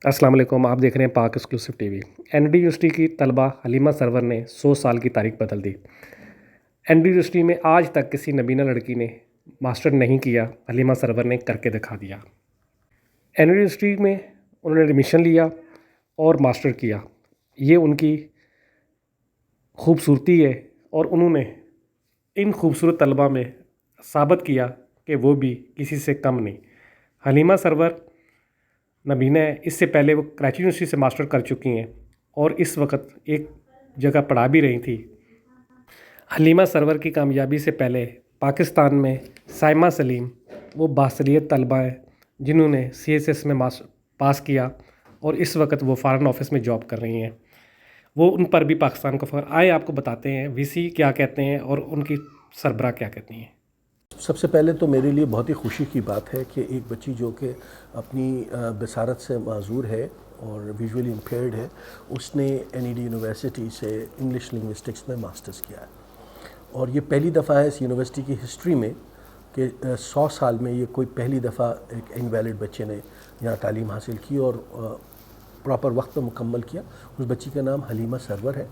السلام علیکم، آپ دیکھ رہے ہیں پاک ایکسکلوسیو ٹی وی۔ این ڈی یونیورسٹی کی طلبہ حلیمہ سرور نے 100 سال کی تاریخ بدل دی۔ این ڈی یونیورسٹی میں آج تک کسی نبینہ لڑکی نے ماسٹر نہیں کیا، حلیمہ سرور نے کر کے دکھا دیا۔ این ڈی یونیورسٹی میں انہوں نے ایڈمیشن لیا اور ماسٹر کیا، یہ ان کی خوبصورتی ہے، اور انہوں نے ان خوبصورت طلبہ میں ثابت کیا کہ وہ بھی کسی سے کم نہیں۔ حلیمہ سرور نبینہ ہے، اس سے پہلے وہ کراچی یونیورسٹی سے ماسٹر کر چکی ہیں اور اس وقت ایک جگہ پڑھا بھی رہی تھی۔ حلیمہ سرور کی کامیابی سے پہلے پاکستان میں سائمہ سلیم وہ باصلاحیت طلبہ ہیں جنہوں نے سی ایس ایس میں پاس کیا، اور اس وقت وہ فارن آفس میں جاب کر رہی ہیں۔ وہ ان پر بھی پاکستان کو فخر۔ آئے آپ کو بتاتے ہیں وی سی کیا کہتے ہیں اور ان کی سربراہ کیا کہتی ہیں۔ سب سے پہلے تو میرے لیے بہت ہی خوشی کی بات ہے کہ ایک بچی جو کہ اپنی بصارت سے معذور ہے اور ویژولی امپیئرڈ ہے، اس نے این ای ڈی یونیورسٹی سے انگلش لنگوسٹکس میں ماسٹرز کیا ہے، اور یہ پہلی دفعہ ہے اس یونیورسٹی کی ہسٹری میں کہ 100 سال میں یہ کوئی پہلی دفعہ ایک انویلڈ بچے نے یہاں تعلیم حاصل کی اور پراپر وقت پہ مکمل کیا۔ اس بچی کا نام حلیمہ سرور ہے،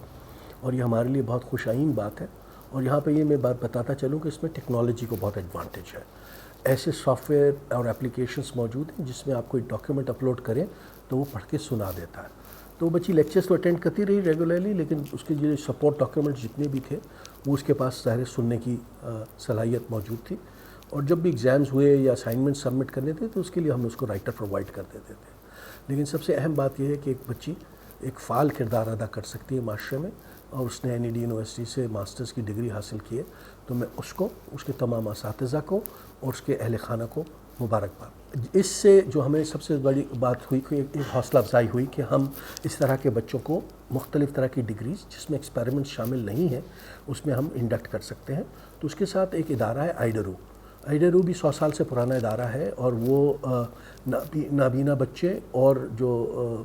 اور یہ ہمارے لیے بہت خوش آئین بات ہے۔ اور یہاں پہ یہ میں بات بتاتا چلوں کہ اس میں ٹیکنالوجی کو بہت ایڈوانٹیج ہے۔ ایسے سافٹ ویئر اور اپلیکیشنس موجود ہیں جس میں آپ کوئی ڈاکیومنٹ اپلوڈ کریں تو وہ پڑھ کے سنا دیتا ہے۔ تو وہ بچی لیکچرز تو اٹینڈ کرتی رہی ریگولرلی، لیکن اس کے جو سپورٹ ڈاکیومنٹس جتنے بھی تھے وہ اس کے پاس ظاہر سننے کی صلاحیت موجود تھی، اور جب بھی ایگزامز ہوئے یا اسائنمنٹ سبمٹ کرنے تھے تو اس کے لیے ہم اس کو رائٹر پرووائڈ کر دیتے تھے۔ لیکن سب سے اہم بات یہ ہے کہ ایک بچی ایک فعال کردار ادا کر سکتی ہے معاشرے میں، اور اس نے این ای ڈی یونیورسٹی سے ماسٹرز کی ڈگری حاصل کی ہے، تو میں اس کو، اس کے تمام اساتذہ کو اور اس کے اہل خانہ کو مبارکباد۔ اس سے جو ہمیں سب سے بڑی بات ہوئی کہ ایک حوصلہ افزائی ہوئی کہ ہم اس طرح کے بچوں کو مختلف طرح کی ڈگریز جس میں ایکسپیریمنٹ شامل نہیں ہیں اس میں ہم انڈکٹ کر سکتے ہیں۔ تو اس کے ساتھ ایک ادارہ ہے آئیڈرو۔ آئیڈرو بھی 100 سال سے پرانا ادارہ ہے، اور وہ نابینا بچے اور جو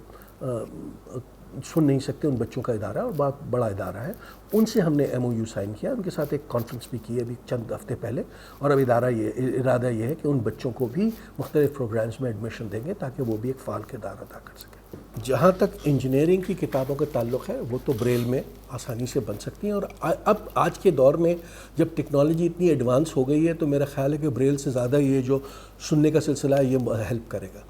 سن نہیں سکتے ان بچوں کا ادارہ، اور بہت بڑا ادارہ ہے۔ ان سے ہم نے ایم او یو سائن کیا، ان کے ساتھ ایک کانفرنس بھی کی ہے ابھی چند ہفتے پہلے، اور اب ارادہ یہ ہے کہ ان بچوں کو بھی مختلف پروگرامز میں ایڈمیشن دیں گے تاکہ وہ بھی ایک فعال کردار ادا کر سکیں۔ جہاں تک انجینئرنگ کی کتابوں کا تعلق ہے وہ تو بریل میں آسانی سے بن سکتی ہیں، اور اب آج کے دور میں جب ٹیکنالوجی اتنی ایڈوانس ہو گئی ہے تو میرا خیال ہے کہ بریل سے زیادہ یہ جو سننے کا سلسلہ ہے یہ ہیلپ کرے گا۔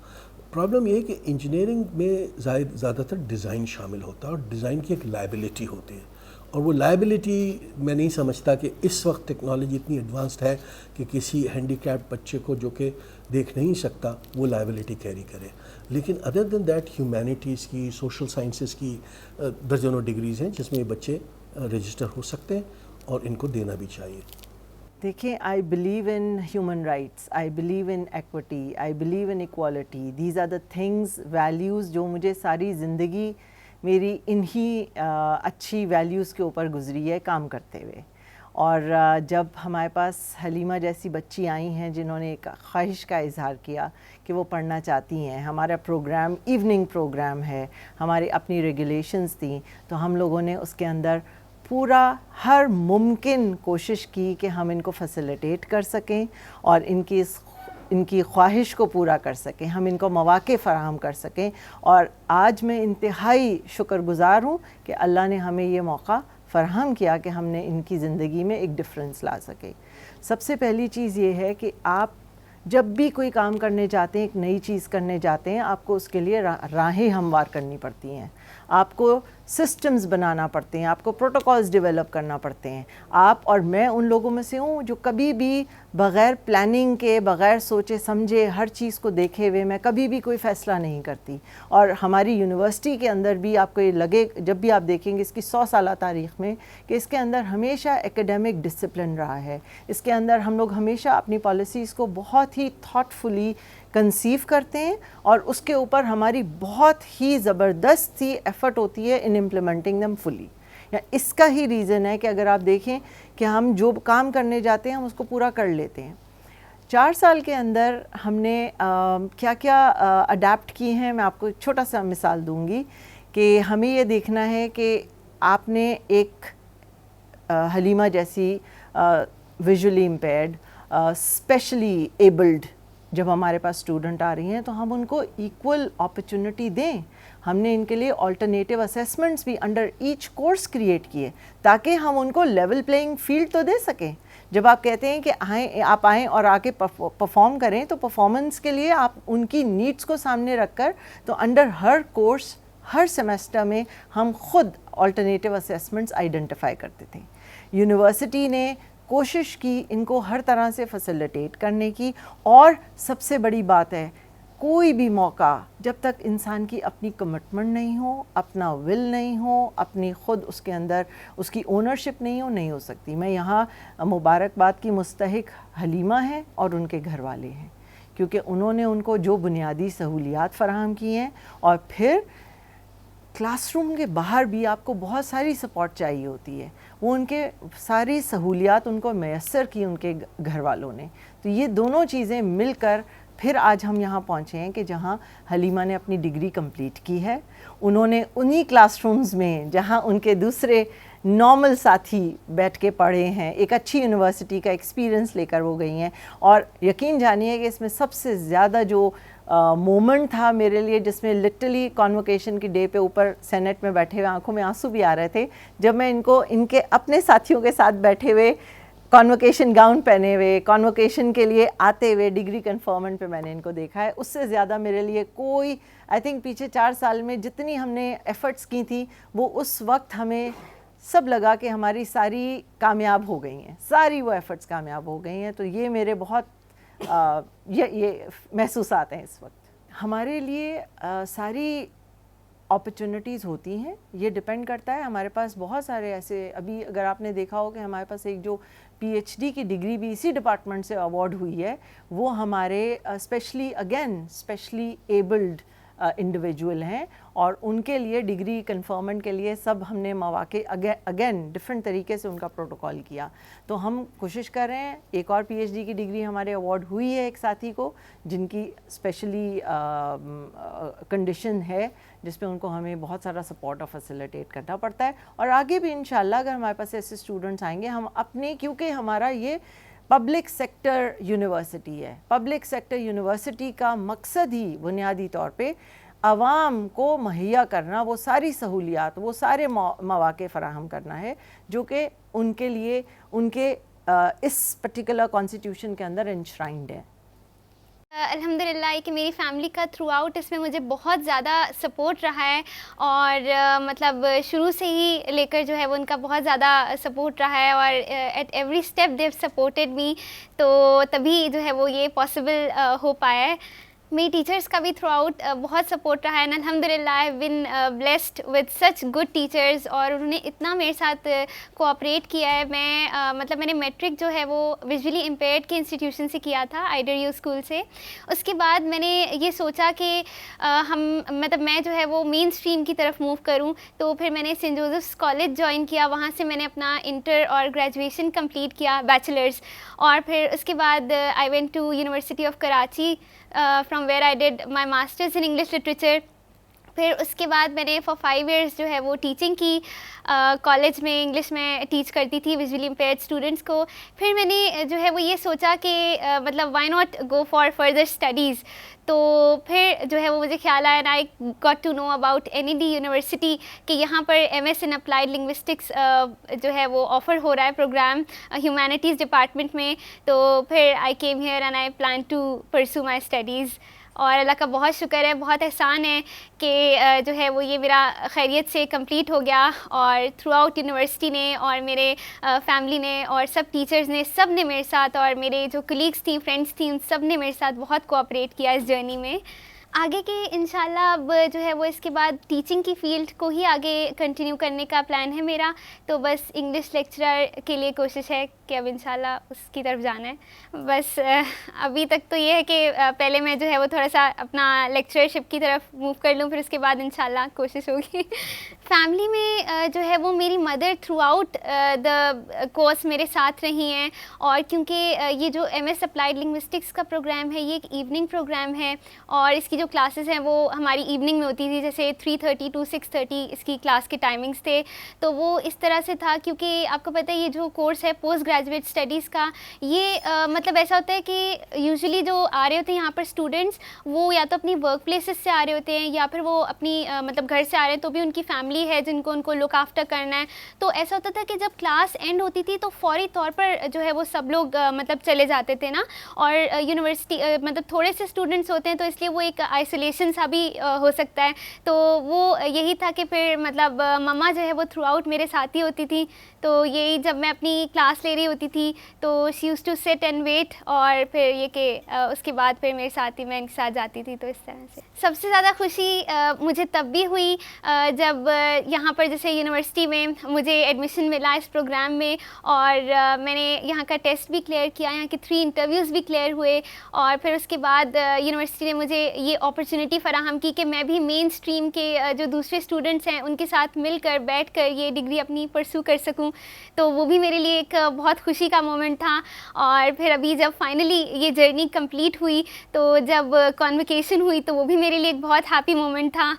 پرابلم یہ ہے کہ انجینئرنگ میں زیادہ تر ڈیزائن شامل ہوتا ہے، اور ڈیزائن کی ایک لائبلٹی ہوتی ہے، اور وہ لائبلٹی میں نہیں سمجھتا کہ اس وقت ٹیکنالوجی اتنی ایڈوانسڈ ہے کہ کسی ہینڈی کیپ بچے کو جو کہ دیکھ نہیں سکتا وہ لائبلٹی کیری کرے۔ لیکن ادر دین دیٹ ہیومینٹیز کی، سوشل سائنسز کی درجنوں ڈگریز ہیں جس میں یہ بچے رجسٹر ہو سکتے ہیں، اور ان کو دینا بھی چاہیے۔ دیکھیں، I believe in human rights, I believe in equity, I believe in equality. These are the things, values جو مجھے ساری زندگی میری انہی اچھی ویلیوز کے اوپر گزری ہے کام کرتے ہوئے۔ اور جب ہمارے پاس حلیمہ جیسی بچی آئی ہیں جنہوں نے ایک خواہش کا اظہار کیا کہ وہ پڑھنا چاہتی ہیں، ہمارا پروگرام ایوننگ پروگرام ہے، ہماری اپنی ریگولیشنز تھیں، تو ہم لوگوں نے اس کے اندر پورا ہر ممکن کوشش کی کہ ہم ان کو فیسیلیٹیٹ کر سکیں اور ان کی خواہش کو پورا کر سکیں، ہم ان کو مواقع فراہم کر سکیں۔ اور آج میں انتہائی شکر گزار ہوں کہ اللہ نے ہمیں یہ موقع فراہم کیا کہ ہم نے ان کی زندگی میں ایک ڈفرینس لا سکے۔ سب سے پہلی چیز یہ ہے کہ آپ جب بھی کوئی کام کرنے جاتے ہیں، ایک نئی چیز کرنے جاتے ہیں، آپ کو اس کے لیے راہیں ہموار کرنی پڑتی ہیں، آپ کو سسٹمز بنانا پڑتے ہیں، آپ کو پروٹوکولز ڈیولپ کرنا پڑتے ہیں۔ آپ اور میں ان لوگوں میں سے ہوں جو کبھی بھی بغیر پلاننگ کے، بغیر سوچے سمجھے، ہر چیز کو دیکھے ہوئے میں کبھی بھی کوئی فیصلہ نہیں کرتی۔ اور ہماری یونیورسٹی کے اندر بھی آپ کو یہ لگے، جب بھی آپ دیکھیں گے اس کی 100 سالہ تاریخ میں، کہ اس کے اندر ہمیشہ ایکیڈیمک ڈسپلن رہا ہے۔ اس کے اندر ہم لوگ ہمیشہ اپنی پالیسیز کو بہت ہی تھاٹفلی کنسیو کرتے ہیں، اور اس کے اوپر ہماری بہت ہی زبردست سی ایفرٹ ہوتی ہے ان امپلیمنٹنگ دم فلی۔ اس کا ہی ریزن ہے کہ اگر آپ دیکھیں کہ ہم جو کام کرنے جاتے ہیں ہم اس کو پورا کر لیتے ہیں۔ 4 سال کے اندر ہم نے کیا کیا اڈیپٹ کی ہیں، میں آپ کو ایک چھوٹا سا مثال دوں گی کہ ہمیں یہ دیکھنا ہے کہ آپ نے ایک حلیمہ جیسی ویژولی امپیئرڈ، اسپیشلی ایبلڈ جب ہمارے پاس اسٹوڈنٹ آ رہی ہیں تو ہم ان کو ایکول اپرچونٹی دیں. ہم نے ان کے لیے آلٹرنیٹیو اسیسمنٹس بھی انڈر ایچ کورس کریٹ کیے تاکہ ہم ان کو لیول پلینگ فیلڈ تو دے سکیں. جب آپ کہتے ہیں کہ آپ آئیں اور آ کے پرفارم کریں تو پرفارمنس کے لیے آپ ان کی نیڈس کو سامنے رکھ کر تو انڈر ہر کورس ہر سیمسٹر میں ہم خود آلٹرنیٹیو اسیسمنٹس آئیڈینٹیفائی کرتے تھے. یونیورسٹی نے کوشش کی ان کو ہر طرح سے فیسیلیٹیٹ کرنے کی. اور سب سے بڑی بات ہے کوئی بھی موقع جب تک انسان کی اپنی کمٹمنٹ نہیں ہو, اپنا ول نہیں ہو, اپنی خود اس کے اندر اس کی اونرشپ نہیں ہو سکتی. میں یہاں مبارکباد کی مستحق حلیمہ ہیں اور ان کے گھر والے ہیں, کیونکہ انہوں نے ان کو جو بنیادی سہولیات فراہم کی ہیں. اور پھر کلاس روم کے باہر بھی آپ کو بہت ساری سپورٹ چاہیے ہوتی ہے, وہ ان کے ساری سہولیات ان کو میسر کی ان کے گھر والوں نے. تو یہ دونوں چیزیں مل کر پھر آج ہم یہاں پہنچے ہیں کہ جہاں حلیمہ نے اپنی ڈگری کمپلیٹ کی ہے. انہوں نے انہی کلاس رومز میں جہاں ان کے دوسرے نارمل ساتھی بیٹھ کے پڑھے ہیں, ایک اچھی یونیورسٹی کا ایکسپیرئنس لے کر وہ گئی ہیں. اور یقین جانیے کہ اس میں سب سے زیادہ جو مومنٹ تھا میرے لیے, جس میں لٹرلی کانوکیشن کی ڈے پہ اوپر سینٹ میں بیٹھے ہوئے آنکھوں میں آنسو بھی آ رہے تھے, جب میں ان کے اپنے ساتھیوں کے ساتھ بیٹھے ہوئے کانوکیشن گاؤن پہنے ہوئے کانوکیشن کے لیے آتے ہوئے ڈگری کنفرمنٹ پہ میں نے ان کو دیکھا ہے. اس سے زیادہ میرے لیے کوئی آئی تھنک پیچھے 4 سال میں جتنی ہم نے ایفرٹس کی تھیں وہ اس وقت ہمیں سب لگا کہ ہماری ساری کامیاب ہو گئی ہیں, ساری وہ ایفرٹس کامیاب ہو گئی ہیں. تو یہ میرے بہت یہ محسوسات ہیں اس وقت. ہمارے لیے ساری اپرچونٹیز ہوتی ہیں, یہ ڈپینڈ کرتا ہے. ہمارے پاس بہت سارے ایسے, ابھی اگر آپ نے دیکھا ہو کہ ہمارے پاس ایک جو پی ایچ ڈی کی ڈگری بھی اسی ڈپارٹمنٹ سے ایوارڈ ہوئی ہے, وہ ہمارے اسپیشلی ایبلڈ انڈیویجول ہیں, اور ان کے لیے ڈگری کنفرمنٹ کے لیے سب ہم نے مواقع اگین ڈفرینٹ طریقے سے ان کا پروٹوکول کیا. تو ہم کوشش کر رہے ہیں. ایک اور پی ایچ ڈی کی ڈگری ہمارے ایوارڈ ہوئی ہے ایک ساتھی کو, جن کی اسپیشلی کنڈیشن ہے جس پہ ان کو ہمیں بہت سارا سپورٹ اور فیسیلیٹیٹ کرنا پڑتا ہے. اور آگے بھی انشاءاللہ اگر ہمارے پاس ایسے اسٹوڈنٹس آئیں گے, ہم اپنے, کیونکہ ہمارا یہ پبلک سیکٹر یونیورسٹی ہے, پبلک سیکٹر یونیورسٹی کا مقصد ہی بنیادی طور پہ عوام کو مہیا کرنا, وہ ساری سہولیات, وہ سارے مواقع فراہم کرنا ہے جو کہ ان کے لیے ان کے اس پرٹیکولر کانسٹیٹیوشن کے اندر انشرائنڈ ہے. الحمدللہ کہ میری فیملی کا تھرو آؤٹ اس میں مجھے بہت زیادہ سپورٹ رہا ہے, اور مطلب شروع سے ہی لے کر جو ہے وہ ان کا بہت زیادہ سپورٹ رہا ہے, اور at every step they have supported me, تو تبھی جو ہے وہ یہ پاسبل ہو پایا ہے. میری ٹیچرس کا بھی تھرو آؤٹ بہت سپورٹ رہا ہے, اینڈ الحمدللہ I have been blessed with such good teachers, اور انہوں نے اتنا میرے ساتھ کوآپریٹ کیا ہے. میں نے میٹرک جو ہے وہ ویژولی امپیئرڈ کے انسٹیٹیوشن سے کیا تھا, آئیڈر یو اسکول سے. اس کے بعد میں نے یہ سوچا کہ میں جو ہے وہ مین اسٹریم کی طرف موو کروں, تو پھر میں نے سینٹ جوزفس کالج جوائن کیا. وہاں سے میں نے اپنا انٹر اور گریجویشن کمپلیٹ کیا, بیچلرس, اور پھر اس کے بعد I went to university of Karachi from where I did my masters in English literature. پھر اس کے بعد میں نے فار 5 years جو ہے وہ ٹیچنگ کی, کالج میں انگلش میں ٹیچ کرتی تھی ویژولی امپیئرڈ اسٹوڈنٹس کو. پھر میں نے جو ہے وہ یہ سوچا کہ مطلب why not go for further studies. تو پھر جو ہے وہ مجھے خیال آیا, and I got to know about NED university کہ یہاں پر MS in اپلائیڈ لنگوسٹکس جو ہے وہ آفر ہو رہا ہے پروگرام ہیومینٹیز ڈپارٹمنٹ میں. تو پھر I came here and I plan to pursue my studies, اور اللہ کا بہت شکر ہے, بہت احسان ہے کہ جو ہے وہ یہ میرا خیریت سے کمپلیٹ ہو گیا. اور تھرو آؤٹ یونیورسٹی نے اور میرے فیملی نے اور سب ٹیچرز نے, سب نے میرے ساتھ, اور میرے جو کلیگس تھیں, فرینڈس تھیں, ان سب نے میرے ساتھ بہت کوآپریٹ کیا اس جرنی میں. آگے کے انشاءاللہ اب جو ہے وہ اس کے بعد ٹیچنگ کی فیلڈ کو ہی آگے کنٹینیو کرنے کا پلان ہے میرا. تو بس انگلش لیکچرر کے لیے کوشش ہے کہ اب انشاءاللہ اس کی طرف جانا ہے. بس ابھی تک تو یہ ہے کہ پہلے میں جو ہے وہ تھوڑا سا اپنا لیکچررشپ کی طرف موو کر لوں, پھر اس کے بعد انشاءاللہ کوشش ہوگی. فیملی میں جو ہے وہ میری mother through out the course میرے ساتھ رہی ہیں, اور کیونکہ یہ جو MS اپلائیڈ لنگوسٹکس کا پروگرام ہے یہ ایک ایوننگ پروگرام ہے, اور اس کی جو کلاسز ہیں وہ ہماری ایوننگ میں ہوتی تھی, جیسے 3:30 to 6:30 اس کی کلاس کے ٹائمنگس تھے. تو وہ اس طرح سے تھا, کیونکہ آپ کو پتہ ہے یہ جو کورس ہے پوسٹ گریجویٹ اسٹڈیز کا. یہ مطلب ایسا ہوتا ہے کہ یوزلی جو آ رہے ہوتے ہیں یہاں پر اسٹوڈنٹس, وہ یا تو اپنی ورک پلیسز سے آ رہے ہوتے ہیں یا پھر وہ اپنی مطلب گھر سے آ رہے ہیں, تو بھی ان کی فیملی ہے جن کو ان کو لک آفٹر کرنا ہے. تو ایسا ہوتا تھا کہ جب کلاس اینڈ ہوتی تھی تو فوری طور پر جو ہے وہ سب لوگ مطلب چلے جاتے تھے نا. اور یونیورسٹی مطلب تھوڑے سے اسٹوڈنٹس ہوتے ہیں تو اس لیے وہ ایک آئسولیشن سا بھی ہو سکتا ہے. تو وہ یہی تھا کہ پھر مطلب مما جو ہے وہ تھرو آؤٹ میرے ساتھ ہی ہوتی تھی. تو یہی جب میں اپنی کلاس لے رہی ہوتی تھی تو she used to sit and wait, اور پھر یہ کہ اس کے بعد پھر میرے ساتھ ہی میں ان کے ساتھ جاتی تھی. تو اس طرح سے سب سے زیادہ خوشی مجھے تب بھی ہوئی جب یہاں پر جیسے یونیورسٹی میں مجھے ایڈمیشن ملا اس پروگرام میں, اور میں نے یہاں کا ٹیسٹ بھی کلیئر کیا, یہاں کے 3 انٹرویوز بھی کلیئر ہوئے, اور پھر اس کے بعد یونیورسٹی نے مجھے یہ اپرچونیٹی فراہم کی کہ میں بھی مین اسٹریم کے جو دوسرے اسٹوڈنٹس ہیں ان کے ساتھ مل کر بیٹھ کر یہ ڈگری اپنی پرسو کر سکوں. تو وہ بھی میرے لیے ایک بہت خوشی کا مومنٹ تھا. اور پھر ابھی جب فائنلی یہ جرنی کمپلیٹ ہوئی تو جب کانوکیشن ہوئی تو وہ بھی میرے لیے ایک بہت ہیپی مومنٹ تھا.